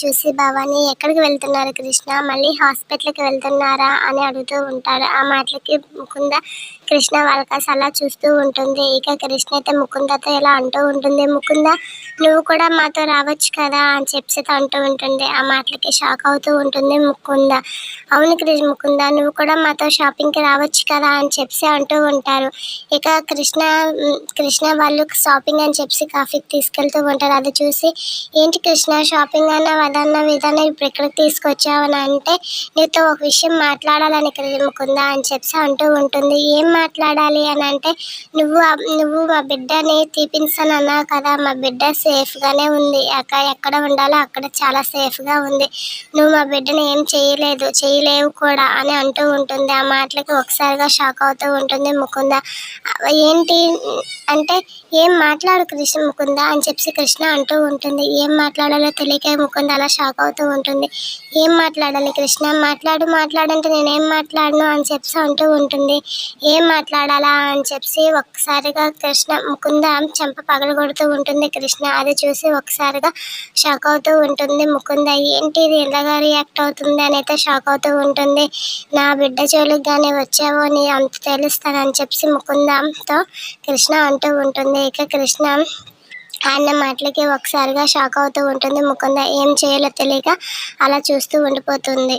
చూసి భవాని ఎక్కడికి వెళ్తున్నారు కృష్ణ, మళ్ళీ హాస్పిటల్కి వెళ్తున్నారా అని అడుగుతూ ఉంటాడు. ఆ మాటలకి ముకుంద కృష్ణ వాళ్ళకాసి అలా చూస్తూ ఉంటుంది. ఇక కృష్ణ అయితే ముకుందతో ఇలా అంటూ ఉంటుంది, ముకుంద నువ్వు కూడా మాతో రావచ్చు కదా అని చెప్పి అంటూ ఉంటుంది. ఆ మాటలకి షాక్ అవుతూ ఉంటుంది ముకుంద. అవును ముకుంద, నువ్వు కూడా మాతో షాపింగ్కి రావచ్చు కదా అని చెప్పి అంటూ ఉంటారు. ఇక కృష్ణ వాళ్ళు షాపింగ్ అని చెప్పి కాఫీకి తీసుకెళ్తూ ఉంటారు. అది చూసి ఏంటి కృష్ణ, షాపింగ్ అన్న వదన్న విధానం ఇప్పుడు ఎక్కడికి తీసుకొచ్చావని అంటే, నీతో ఒక విషయం మాట్లాడాలని ముకుంద అని చెప్పి అంటూ ఉంటుంది. ఏం మాట్లాడాలి అని అంటే, నువ్వు మా బిడ్డని తీపించాను అన్నావు కదా, మా బిడ్డ సేఫ్గానే ఉంది, ఎక్కడ ఉండాలో అక్కడ చాలా సేఫ్గా ఉంది, నువ్వు మా బిడ్డని ఏం చేయలేవు కూడా అని అంటూ ఉంటుంది. ఆ మాటలకి ఒకసారిగా షాక్ అవుతూ ఉంటుంది ముకుంద. ఏంటి అంటే, ఏం మాట్లాడు కృష్ణ ముకుంద అని చెప్పి కృష్ణ అంటూ ఉంటుంది. ఏం మాట్లాడాలో తెలియక ముకుంద అలా షాక్ అవుతూ ఉంటుంది. ఏం మాట్లాడాలి కృష్ణ, మాట్లాడంటే నేనేం మాట్లాడను అని చెప్పి అంటూ ఉంటుంది. ఏం మాట్లాడాలా అని చెప్పి ఒక్కసారిగా ముకుంద చెంప పగలగొడుతూ ఉంటుంది కృష్ణ. అది చూసి ఒకసారిగా షాక్ అవుతూ ఉంటుంది ముకుంద. ఏంటి ఇది ఎలాగా రియాక్ట్ అవుతుంది అని అయితే షాక్ అవుతూ ఉంటుంది. నా బిడ్డ జోలికి కానీ వచ్చావో నీ అంత తెలుస్తానని చెప్పి ముకుందంతో కృష్ణ అంటూ ఉంటుంది. ఇక కృష్ణ అన్న మాటలకి ఒకసారిగా షాక్ అవుతూ ఉంటుంది ముకుంద. ఏం చేయాలో తెలియక అలా చూస్తూ ఉండిపోతుంది.